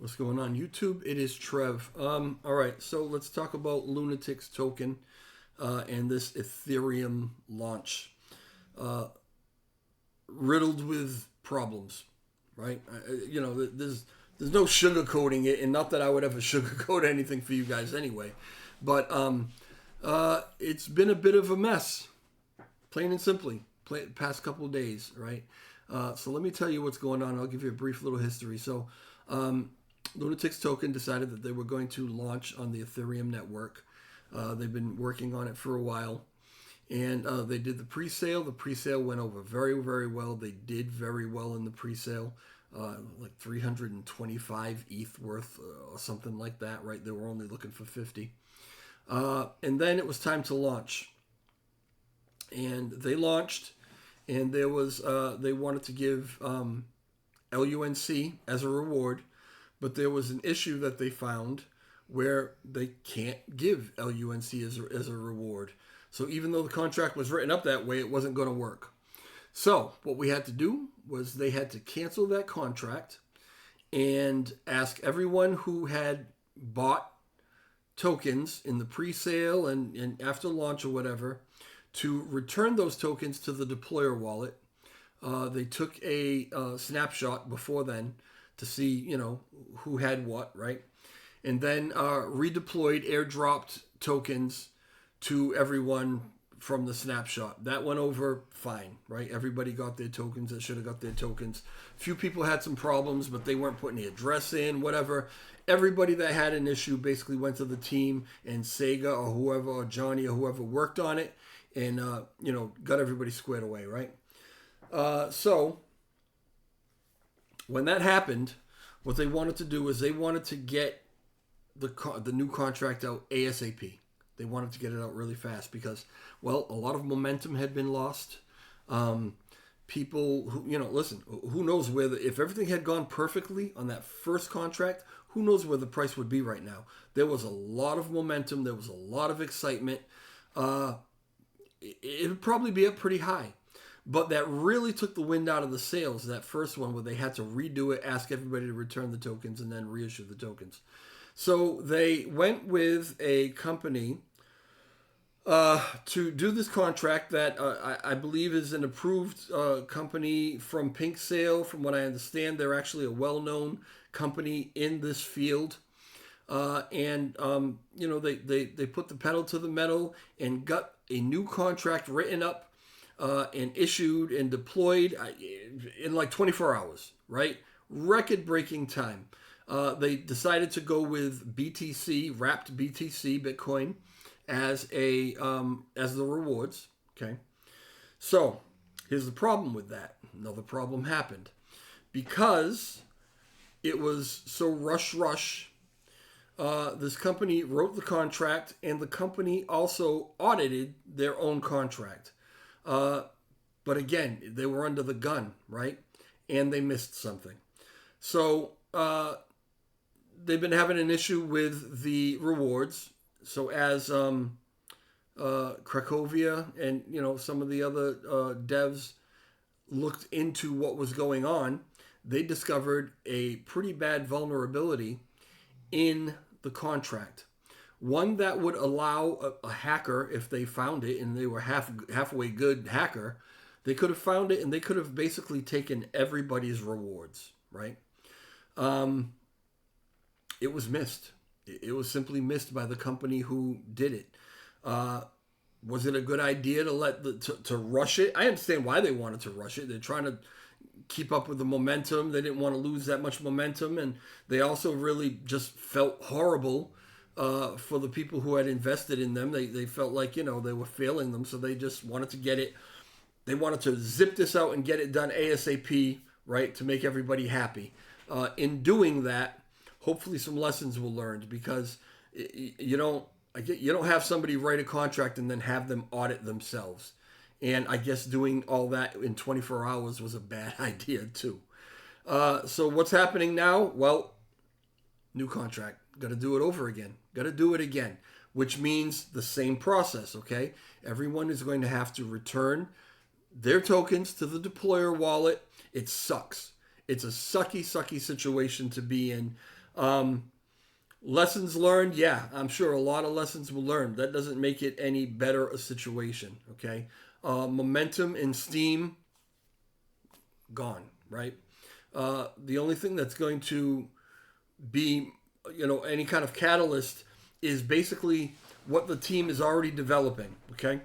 What's going on, YouTube? It is Trev. All right, so let's talk about Lunatics Token and this Ethereum launch, uh, riddled with problems, right? There's no sugarcoating it, and not that I would ever sugarcoat anything for you guys anyway, but it's been a bit of a mess, plain and simply, past couple of days, right? So let me tell you what's going on. I'll give you a brief little history. So. Lunatics Token decided that they were going to launch on the Ethereum network. They've been working on it for a while, and they did the pre-sale. The pre-sale went over very, very well. They did very well in the pre-sale, like 325 ETH worth or something like that, right? They were only looking for 50. And then it was time to launch. And they launched, and there was they wanted to give LUNC as a reward. But there was an issue that they found where they can't give LUNC as a reward. So even though the contract was written up that way, it wasn't going to work. So what we had to do was they had to cancel that contract and ask everyone who had bought tokens in the pre-sale and after launch or whatever to return those tokens to the deployer wallet. They took a snapshot before then to see, who had what, right? And then redeployed, airdropped tokens to everyone from the snapshot. That went over fine, right? Everybody got their tokens that should have got their tokens. Few people had some problems, but they weren't putting the address in, whatever. Everybody that had an issue basically went to the team, and Sega or whoever, or Johnny or whoever worked on it, and, got everybody squared away, right? So when that happened, what they wanted to do is they wanted to get the new contract out ASAP. They wanted to get it out really fast because, well, a lot of momentum had been lost. People who, listen, who knows if everything had gone perfectly on that first contract, who knows where the price would be right now. There was a lot of momentum. There was a lot of excitement. It would probably be up pretty high. But that really took the wind out of the sails, that first one where they had to redo it, ask everybody to return the tokens, and then reissue the tokens. So they went with a company to do this contract that I believe is an approved company from Pink Sale. From what I understand, they're actually a well-known company in this field. They put the pedal to the metal and got a new contract written up and issued and deployed in like 24 hours, right? Record-breaking time. They decided to go with BTC, wrapped BTC Bitcoin, as the rewards. Okay, so here's the problem with that. Another problem happened because it was so rush. This company wrote the contract, and the company also audited their own contract. But again, they were under the gun, right? And they missed something. So they've been having an issue with the rewards. So as Cracovia and some of the other devs looked into what was going on, they discovered a pretty bad vulnerability in the contract. One that would allow a hacker, if they found it and they were halfway good hacker, they could have found it and they could have basically taken everybody's rewards, right? It was missed. It was simply missed by the company who did it. Was it a good idea to rush it? I understand why they wanted to rush it. They're trying to keep up with the momentum. They didn't want to lose that much momentum, and they also really just felt horrible for the people who had invested in them. They felt like, they were failing them, so they just wanted to get it. They wanted to zip this out and get it done ASAP, right, to make everybody happy. In doing that, hopefully some lessons were learned, because you don't have somebody write a contract and then have them audit themselves. And I guess doing all that in 24 hours was a bad idea too. So what's happening now? Well, new contract. Got to do it over again. Got to do it again, which means the same process, okay? Everyone is going to have to return their tokens to the deployer wallet. It sucks. It's a sucky situation to be in. Lessons learned, yeah, I'm sure a lot of lessons were learned. That doesn't make it any better a situation, okay? Momentum and steam, gone, right? The only thing that's going to be, any kind of catalyst is basically what the team is already developing, okay?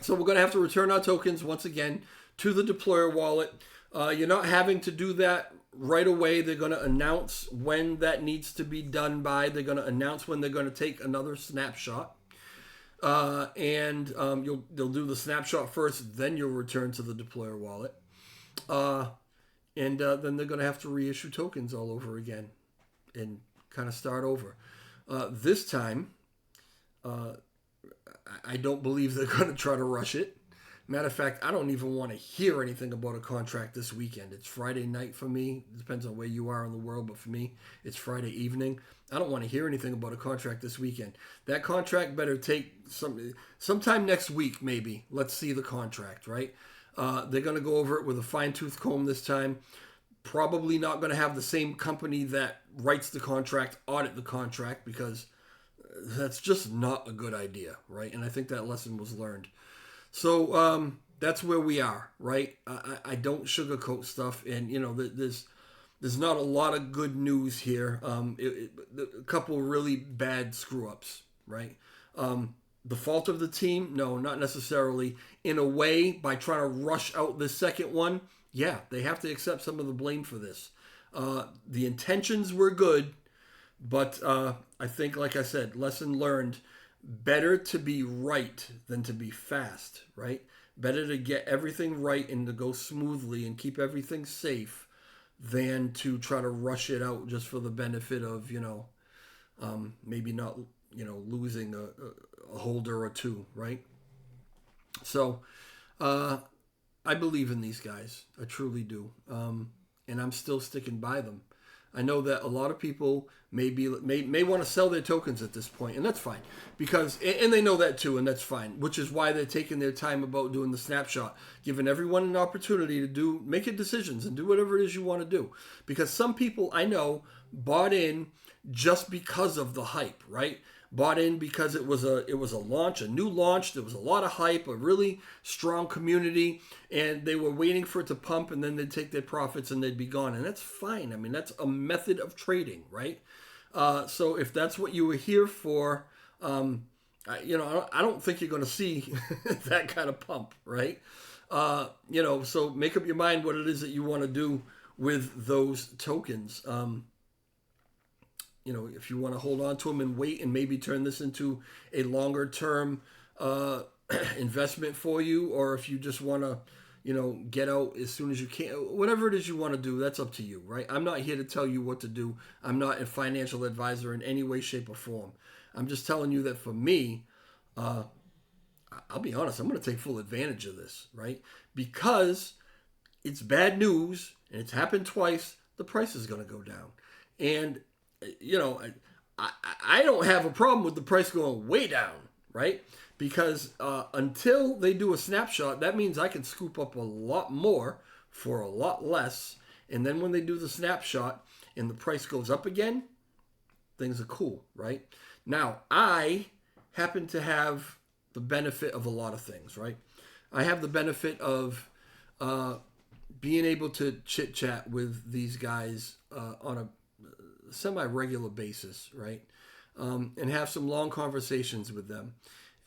So we're going to have to return our tokens once again to the deployer wallet. You're not having to do that right away. They're going to announce when that needs to be done by. They're going to announce when they're going to take another snapshot. And they'll do the snapshot first, then you'll return to the deployer wallet. And then they're going to have to reissue tokens all over again and kind of start over. This time, I don't believe they're going to try to rush it. Matter of fact, I don't even want to hear anything about a contract this weekend. It's Friday night for me. It depends on where you are in the world, but for me, it's Friday evening. I don't want to hear anything about a contract this weekend. That contract better take sometime next week, maybe. Let's see the contract, right? They're going to go over it with a fine-tooth comb this time. Probably not going to have the same company that writes the contract audit the contract, because that's just not a good idea, right? And I think that lesson was learned. So that's where we are, right? I don't sugarcoat stuff, and there's not a lot of good news here. A couple really bad screw ups, right? The fault of the team? No, not necessarily. In a way, by trying to rush out the second one, yeah, they have to accept some of the blame for this. The intentions were good, but I think, like I said, lesson learned. Better to be right than to be fast, right? Better to get everything right and to go smoothly and keep everything safe than to try to rush it out just for the benefit of, maybe not, losing a holder or two, right? So, I believe in these guys. I truly do. And I'm still sticking by them. I know that a lot of people may want to sell their tokens at this point, and that's fine, because and they know that too, and that's fine. Which is why they're taking their time about doing the snapshot, giving everyone an opportunity to make your decisions and do whatever it is you want to do. Because some people I know bought in just because of the hype, right? Bought in because it was a launch, a new launch. There was a lot of hype, a really strong community, and they were waiting for it to pump, and then they'd take their profits and they'd be gone. And that's fine. I mean, that's a method of trading, right? So if that's what you were here for, I don't think you're going to see that kind of pump, right? So make up your mind what it is that you want to do with those tokens. If you want to hold on to them and wait and maybe turn this into a longer term investment for you, or if you just want to, get out as soon as you can, whatever it is you want to do, that's up to you, right? I'm not here to tell you what to do. I'm not a financial advisor in any way, shape, or form. I'm just telling you that for me, I'll be honest, I'm going to take full advantage of this, right? Because it's bad news and it's happened twice, the price is going to go down. And I don't have a problem with the price going way down, right? Because until they do a snapshot, that means I can scoop up a lot more for a lot less. And then when they do the snapshot and the price goes up again, things are cool, right? Now, I happen to have the benefit of a lot of things, right? I have the benefit of being able to chit-chat with these guys on a semi-regular basis, right? And have some long conversations with them.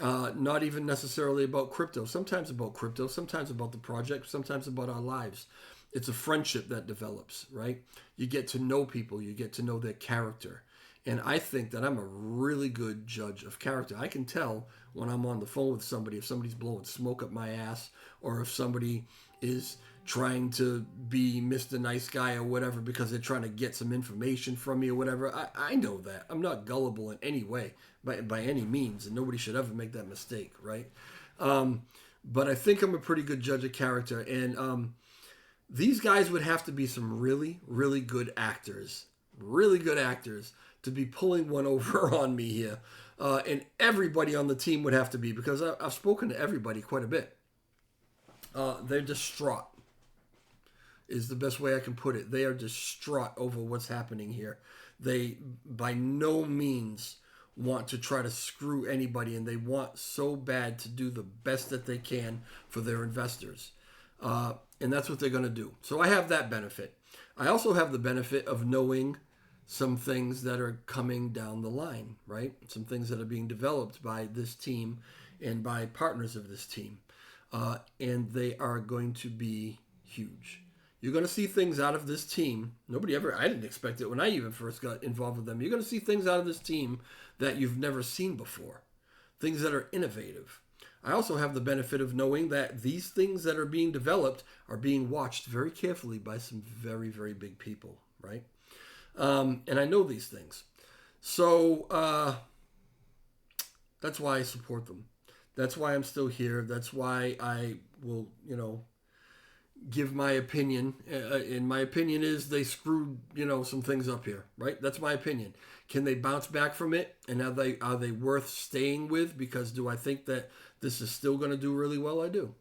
Not even necessarily about crypto. Sometimes about crypto, sometimes about the project, sometimes about our lives. It's a friendship that develops, right? You get to know people. You get to know their character. And I think that I'm a really good judge of character. I can tell when I'm on the phone with somebody, if somebody's blowing smoke up my ass, or if somebody is trying to be Mr. Nice Guy or whatever because they're trying to get some information from me or whatever. I know that. I'm not gullible in any way, by any means, and nobody should ever make that mistake, right? But I think I'm a pretty good judge of character, and these guys would have to be some really, really good actors to be pulling one over on me here. And everybody on the team would have to be, because I've spoken to everybody quite a bit. They're distraught. is the best way I can put it. They are distraught over what's happening here. They by no means want to try to screw anybody, and they want so bad to do the best that they can for their investors. And that's what they're going to do. So I have that benefit. I also have the benefit of knowing some things that are coming down the line, right? Some things that are being developed by this team and by partners of this team. And they are going to be huge. You're going to see things out of this team. I didn't expect it when I even first got involved with them. You're going to see things out of this team that you've never seen before. Things that are innovative. I also have the benefit of knowing that these things that are being developed are being watched very carefully by some very, very big people, right? And I know these things. So that's why I support them. That's why I'm still here. That's why I will, give my opinion. And my opinion is they screwed, some things up here, right? That's my opinion. Can they bounce back from it? And are they worth staying with? Because do I think that this is still going to do really well? I do.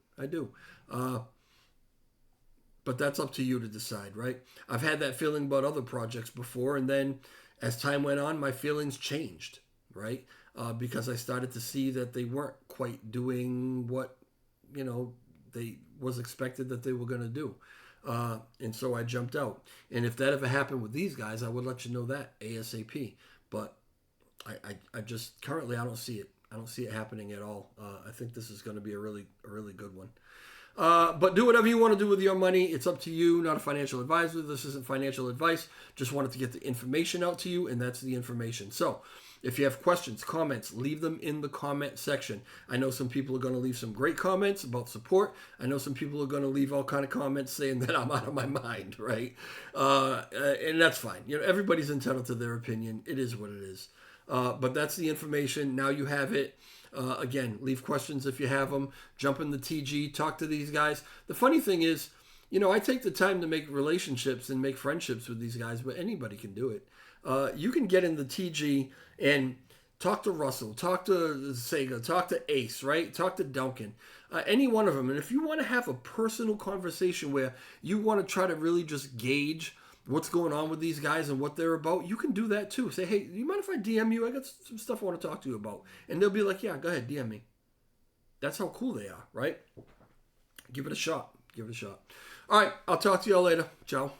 But that's up to you to decide, right? I've had that feeling about other projects before, and then as time went on, my feelings changed, right? Because I started to see that they weren't quite doing what, they was expected that they were going to do. And so I jumped out. And if that ever happened with these guys, I would let you know that ASAP. But I just, currently, I don't see it. I don't see it happening at all. I think this is going to be a really good one. But do whatever you want to do with your money. It's up to you. Not a financial advisor. This isn't financial advice. Just wanted to get the information out to you, and that's the information. So if you have questions, comments, leave them in the comment section. I know some people are going to leave some great comments about support. I know some people are going to leave all kind of comments saying that I'm out of my mind, right? And that's fine. Everybody's entitled to their opinion. It is what it is. But that's the information. Now you have it. Again, leave questions if you have them. Jump in the TG, talk to these guys. The funny thing is, I take the time to make relationships and make friendships with these guys, but anybody can do it. You can get in the TG and talk to Russell, talk to Sega, talk to Ace, right? Talk to Duncan, any one of them. And if you want to have a personal conversation where you want to try to really just gauge what's going on with these guys and what they're about, you can do that too. Say, hey, you mind if I DM you? I got some stuff I want to talk to you about. And they'll be like, yeah, go ahead, DM me. That's how cool they are, right? Give it a shot. All right, I'll talk to y'all later. Ciao.